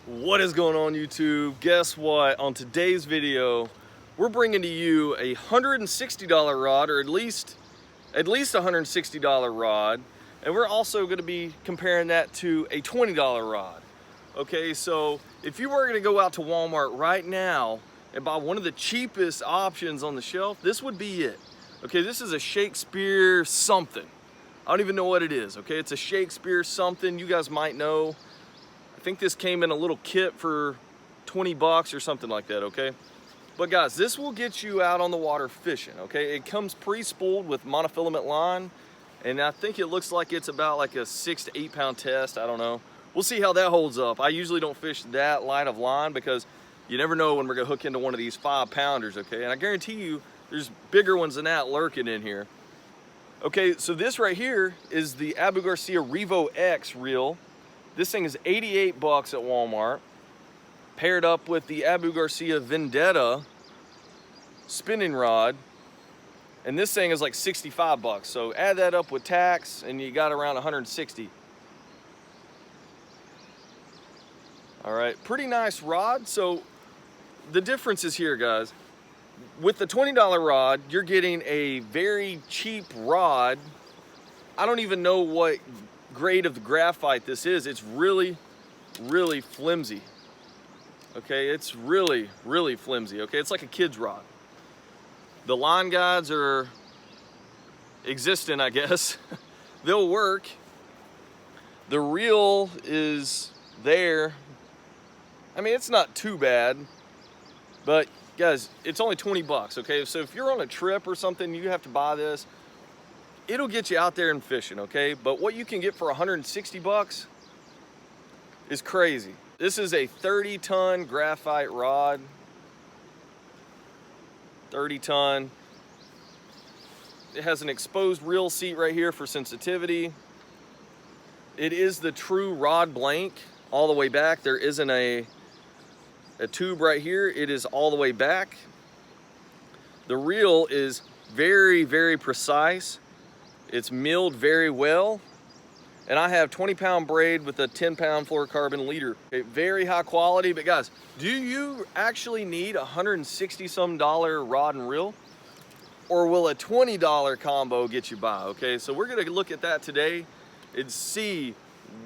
What is going on, YouTube? Guess what? On today's video, we're bringing to you a $160 rod, or at least a $160 rod, and we're also going to be comparing that to a $20 rod. Okay, so if you were going to go out to Walmart right now and buy one of the cheapest options on the shelf, this would be it. Okay, this is a Shakespeare something. I don't even know what it is. Okay, it's a Shakespeare something. You guys might know. I think this came in a little kit for 20 bucks or something like that, okay? But guys, this will get you out on the water fishing, okay? It comes pre-spooled with monofilament line, and I think it looks like it's about like a 6 to 8 pound test, I don't know. We'll see how that holds up. I usually don't fish that light of line because you never know when we're gonna hook into one of these 5-pounders, okay? And I guarantee you, there's bigger ones than that lurking in here. Okay, so this right here is the Abu Garcia Revo X reel. This thing is 88 bucks at Walmart, paired up with the Abu Garcia Vendetta spinning rod, and this thing is like 65 bucks. So add that up with tax and you got around 160. All right, pretty nice rod. So the difference is here, guys. With the $20 rod, you're getting a very cheap rod. I don't even know what grade of the graphite this is. It's really flimsy. Okay, it's really flimsy. Okay, it's like a kid's rod. The line guides are existent, I guess. They'll work. The reel is there. I mean, it's not too bad, but guys, it's only 20 bucks, okay? So if you're on a trip or something, you have to buy this. It'll get you out there and fishing, okay? But what you can get for 160 bucks is crazy. This is a 30-ton graphite rod. 30-ton. It has an exposed reel seat right here for sensitivity. It is the true rod blank all the way back. There isn't a tube right here. It is all the way back. The reel is very precise. It's milled very well, and I have 20-pound braid with a 10-pound fluorocarbon leader. Okay, very high quality. But guys, do you actually need a $160-some rod and reel, or will a $20 combo get you by? Okay, so we're gonna look at that today and see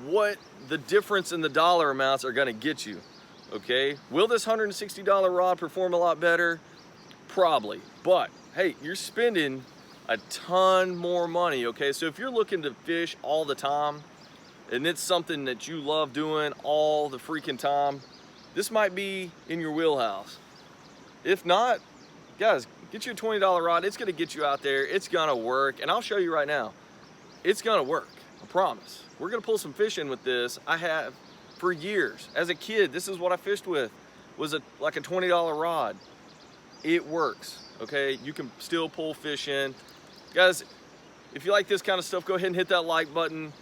what the difference in the dollar amounts are gonna get you. Okay, will this $160 rod perform a lot better? Probably, but hey, you're spending a ton more money, okay? So if you're looking to fish all the time and it's something that you love doing all the freaking time, this might be in your wheelhouse. If not, guys, get you a $20 rod. It's gonna get you out there. It's gonna work, and I'll show you right now. It's gonna work, I promise. We're gonna pull some fish in with this. I have for years. As a kid, this is what I fished with, was like a $20 rod. It works, okay? You can still pull fish in. Guys, if you like this kind of stuff, go ahead and hit that like button,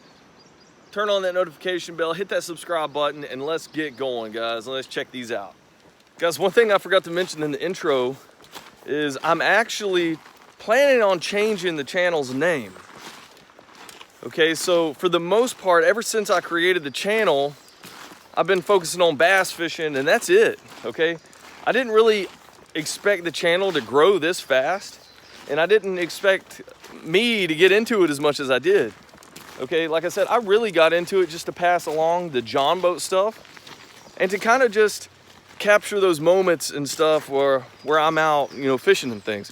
turn on that notification bell, hit that subscribe button, and let's get going, guys. Let's check these out. Guys, one thing I forgot to mention in the intro is I'm actually planning on changing the channel's name. Okay, so for the most part, ever since I created the channel, I've been focusing on bass fishing, and that's it, okay? I didn't really expect the channel to grow this fast, and I didn't expect me to get into it as much as I did. Okay, like I said, I really got into it just to pass along the John boat stuff and to kind of just capture those moments and stuff where I'm out, you know, fishing and things.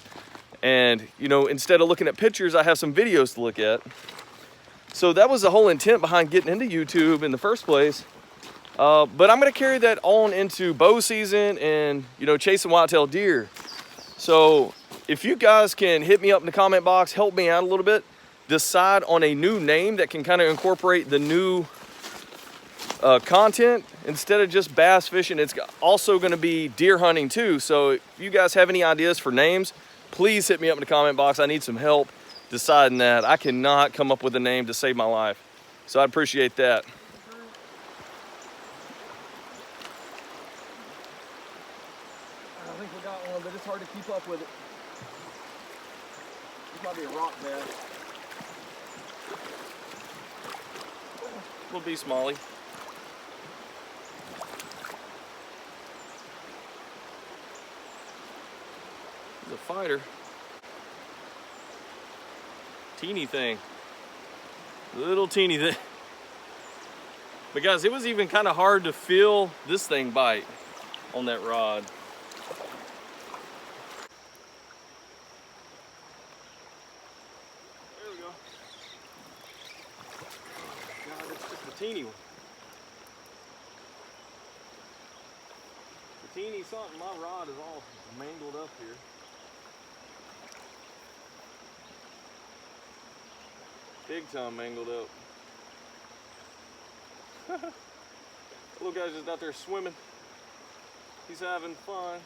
And, you know, instead of looking at pictures, I have some videos to look at. So that was the whole intent behind getting into YouTube in the first place. But I'm gonna carry that on into bow season and, you know, chasing whitetail deer. So if you guys can hit me up in the comment box, help me out a little bit, decide on a new name that can kind of incorporate the new content. Instead of just bass fishing, it's also gonna be deer hunting too. So if you guys have any ideas for names, please hit me up in the comment box. I need some help deciding that. I cannot come up with a name to save my life. So I'd appreciate that. I think we got one, but it's hard to keep up with it. This might be a rock bed. Little B smallie. It's a fighter. Teeny thing. Little teeny thing. But guys, it was even kind of hard to feel this thing bite on that rod. There we go. Oh God, it's just a teeny one. The teeny something, my rod is all mangled up here. Big time mangled up. Little guy's just out there swimming. He's having fun.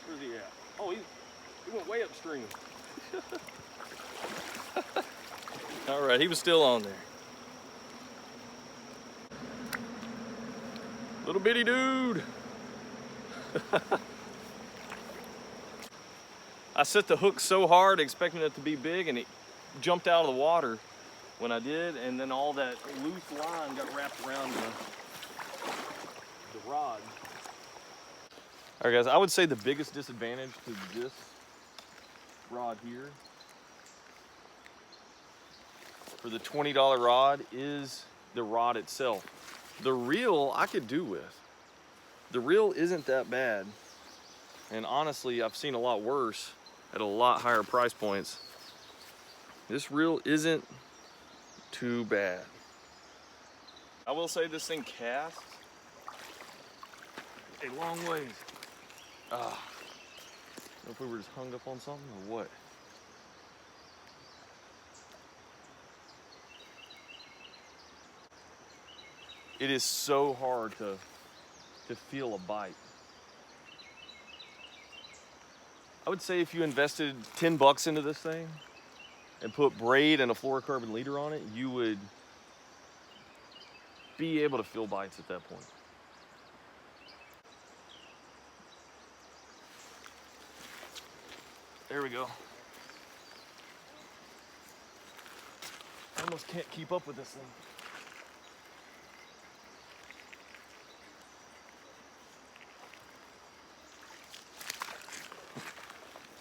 Where's he at? Oh, he went way upstream. All right, he was still on there. Little bitty dude. I set the hook so hard expecting it to be big, and it jumped out of the water when I did, and then all that loose line got wrapped around the rod. All right, guys, I would say the biggest disadvantage to this rod here for the $20 rod is the rod itself. The reel I could do with. The reel isn't that bad, and honestly, I've seen a lot worse at a lot higher price points. This reel isn't too bad. I will say this thing casts a long ways. If we were just hung up on something or what? It is so hard to feel a bite. I would say if you invested 10 bucks into this thing and put braid and a fluorocarbon leader on it, you would be able to feel bites at that point. There we go. I almost can't keep up with this thing.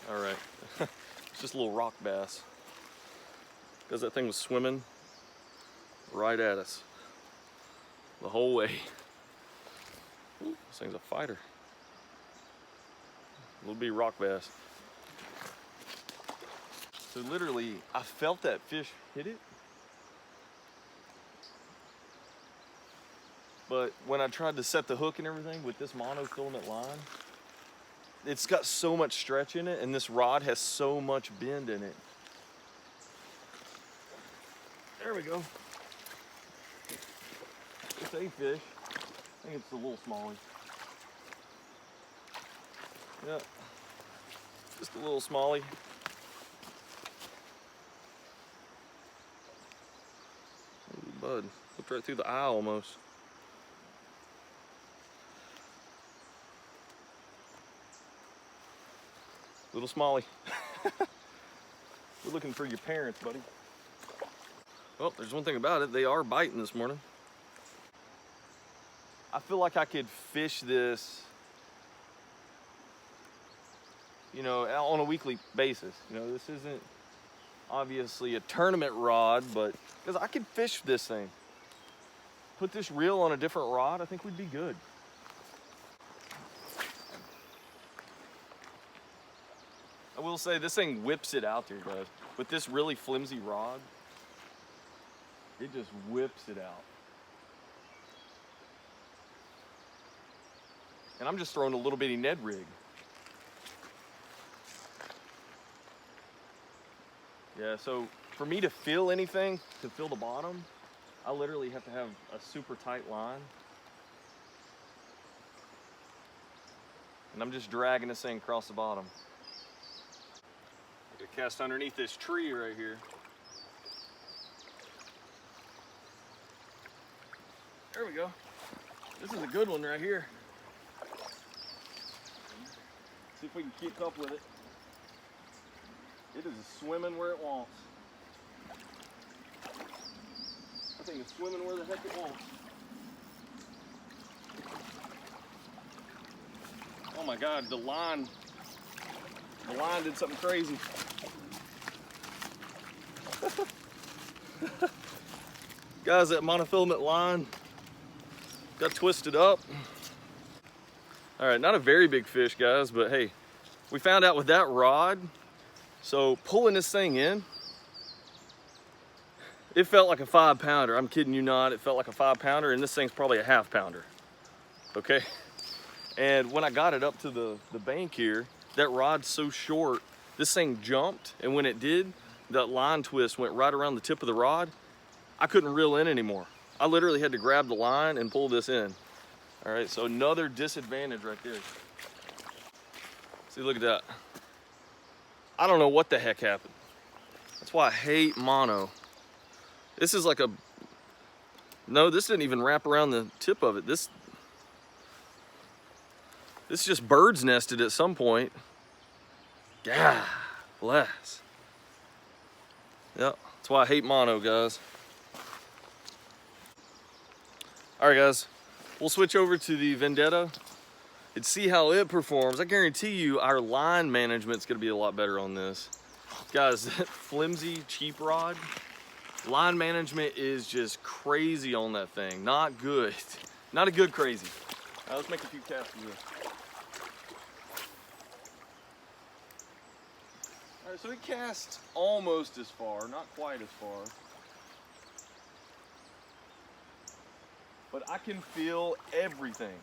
All right, it's just a little rock bass. Because that thing was swimming right at us the whole way. Ooh, this thing's a fighter. Little bitty rock bass. So literally, I felt that fish hit it. But when I tried to set the hook and everything with this monofilament line, it's got so much stretch in it, and this rod has so much bend in it. There we go. It's a fish. I think it's a little smallie. Yeah, just a little smallie. Ooh, bud, looked right through the eye almost. Little smallie. We're looking for your parents, buddy. Well, there's one thing about it. They are biting this morning. I feel like I could fish this, you know, on a weekly basis. You know, this isn't obviously a tournament rod, but because I could fish this thing. Put this reel on a different rod, I think we'd be good. I will say this thing whips it out there, guys. With this really flimsy rod, it just whips it out. And I'm just throwing a little bitty Ned rig. Yeah, so for me to feel anything, to feel the bottom, I literally have to have a super tight line. And I'm just dragging this thing across the bottom. I could cast underneath this tree right here. There we go. This is a good one right here. See if we can keep up with it. It is swimming where it wants. I think it's swimming where the heck it wants. my God, the line did something crazy. Guys, that monofilament line got twisted up. All right, not a very big fish, guys, but hey, we found out with that rod, so pulling this thing in, it felt like a 5-pounder. I'm kidding you not, it felt like a 5-pounder, and this thing's probably a 1/2 pounder, okay? And when I got it up to the bank here, that rod's so short, this thing jumped, and when it did, that line twist went right around the tip of the rod. I couldn't reel in anymore. I literally had to grab the line and pull this in. All right, so another disadvantage right there. See, look at that. I don't know what the heck happened. That's why I hate mono. This is like a, no, this didn't even wrap around the tip of it. This just bird's nested at some point. God bless. Yep, that's why I hate mono, guys. All right, guys, we'll switch over to the Vendetta and see how it performs. I guarantee you our line management's gonna be a lot better on this. Guys, that flimsy, cheap rod, line management is just crazy on that thing. Not good. Not a good crazy. All right, let's make a few casts of this. All right, so it casts almost as far, not quite as far. But I can feel everything.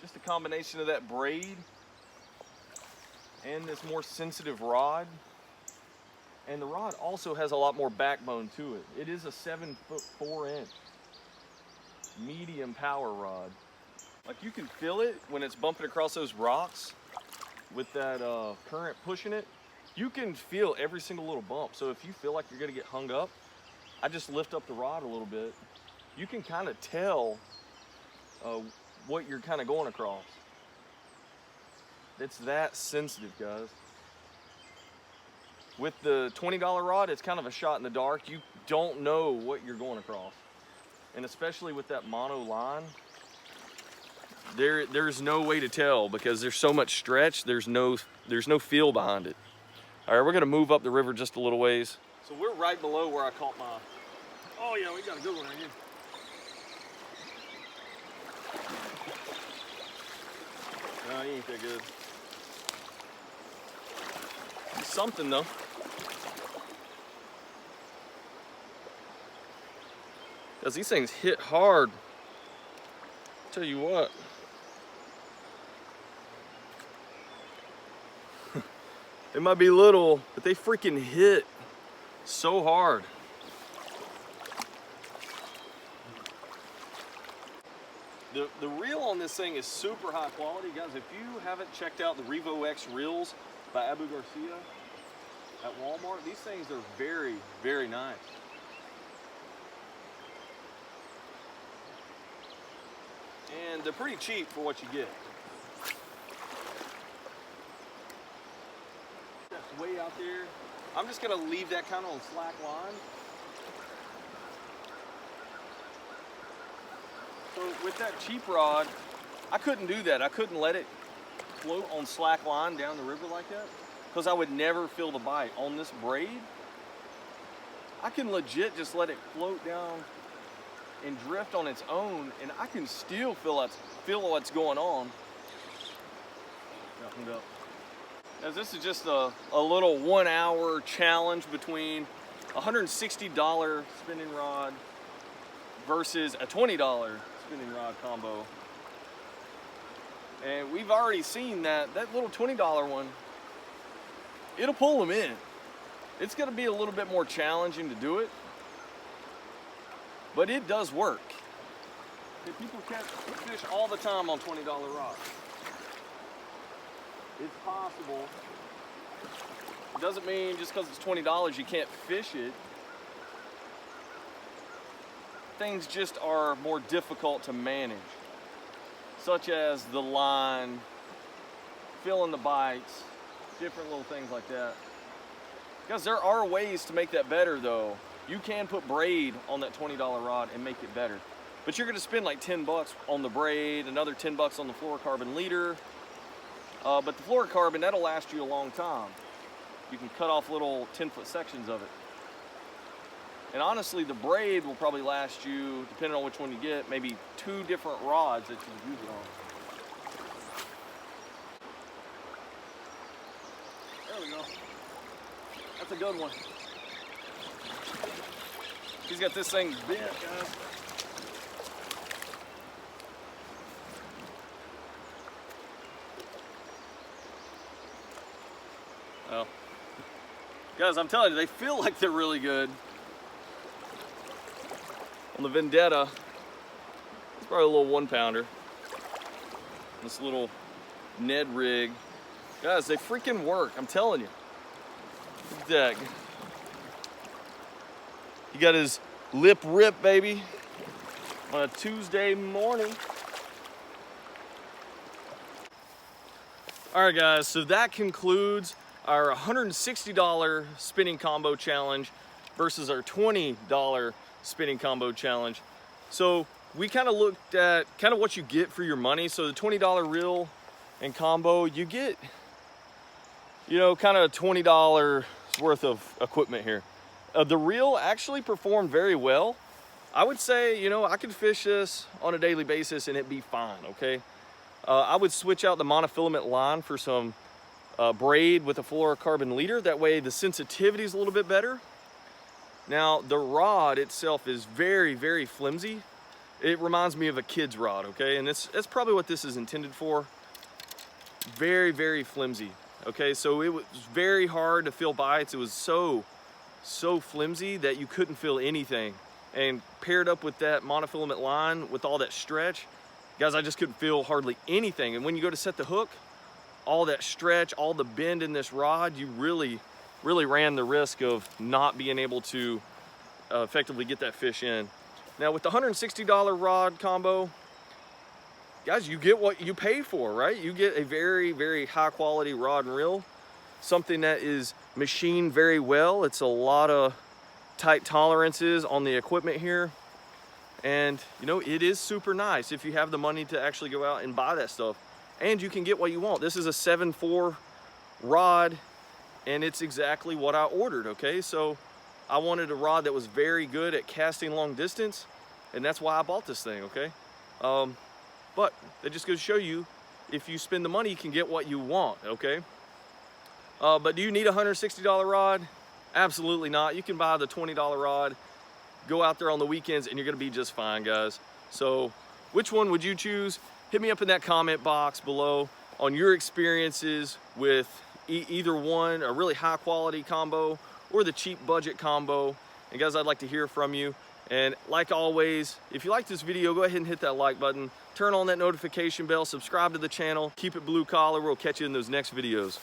Just a combination of that braid and this more sensitive rod. And the rod also has a lot more backbone to it. It is a 7'4" medium power rod. Like, you can feel it when it's bumping across those rocks with that current pushing it. You can feel every single little bump. So if you feel like you're gonna get hung up, I just lift up the rod a little bit. You can kind of tell what you're kind of going across. It's that sensitive, guys. With the $20 rod, it's kind of a shot in the dark. You don't know what you're going across. And especially with that mono line, there's no way to tell because there's so much stretch, there's no feel behind it. All right, we're gonna move up the river just a little ways. So we're right below where I caught my, oh yeah, we got a good one right here. No, he ain't that good. Something though. Because these things hit hard. Tell you what. It might be little, but they freaking hit so hard. The reel on this thing is super high quality. Guys, if you haven't checked out the Revo X reels by Abu Garcia at Walmart, these things are very, very nice. And they're pretty cheap for what you get. That's way out there. I'm just gonna leave that kind of on slack line. So with that cheap rod, I couldn't do that. I couldn't let it float on slack line down the river like that because I would never feel the bite. On this braid, I can legit just let it float down and drift on its own, and I can still feel what's going on. Up. As this is just a little 1 hour challenge between a $160 spinning rod versus a $20 spinning rod combo. And we've already seen that little $20 one, it'll pull them in. It's gonna be a little bit more challenging to do it, but it does work. People catch fish all the time on $20 rods. It's possible. It doesn't mean just because it's $20 you can't fish it. Things just are more difficult to manage, such as the line, filling the bites, different little things like that. Because there are ways to make that better though. You can put braid on that $20 rod and make it better. But you're gonna spend like 10 bucks on the braid, another 10 bucks on the fluorocarbon leader. But the fluorocarbon, that'll last you a long time. You can cut off little 10-foot sections of it. And honestly, the braid will probably last you, depending on which one you get, maybe 2 different rods that you can use it on. There we go. That's a good one. He's got this thing bent, guys. Well, guys, I'm telling you, they feel like they're really good. On the Vendetta, it's probably a little 1-pounder. This little Ned rig. Guys, they freaking work, I'm telling you. Look at that. He got his lip rip, baby, on a Tuesday morning. All right, guys, so that concludes our $160 spinning combo challenge versus our $20 spinning combo challenge. So we kind of looked at kind of what you get for your money. So the $20 reel and combo, you get, you know, kind of $20 worth of equipment here. The reel actually performed very well. I would say, you know, I could fish this on a daily basis and it'd be fine, okay? I would switch out the monofilament line for some braid with a fluorocarbon leader. That way the sensitivity is a little bit better. Now, the rod itself is very, very flimsy. It reminds me of a kid's rod, okay? And that's probably what this is intended for. Very, very flimsy, okay? So it was very hard to feel bites. It was so flimsy that you couldn't feel anything. And paired up with that monofilament line, with all that stretch, guys, I just couldn't feel hardly anything. And when you go to set the hook, all that stretch, all the bend in this rod, you really ran the risk of not being able to effectively get that fish in. Now with the $160 rod combo, guys, you get what you pay for, right? You get a very, very high quality rod and reel, something that is machined very well. It's a lot of tight tolerances on the equipment here. And you know, it is super nice if you have the money to actually go out and buy that stuff. And you can get what you want. This is a 7.4 rod, and it's exactly what I ordered, okay? So I wanted a rod that was very good at casting long distance, and that's why I bought this thing, okay? But that just goes to show you, if you spend the money, you can get what you want, okay? But do you need a $160 rod? Absolutely not. You can buy the $20 rod, go out there on the weekends, and you're gonna be just fine, guys. So which one would you choose? Hit me up in that comment box below on your experiences with either one, a really high quality combo or the cheap budget combo. And guys, I'd like to hear from you. And like always, if you like this video, go ahead and hit that like button, turn on that notification bell, subscribe to the channel, keep it blue collar. We'll catch you in those next videos.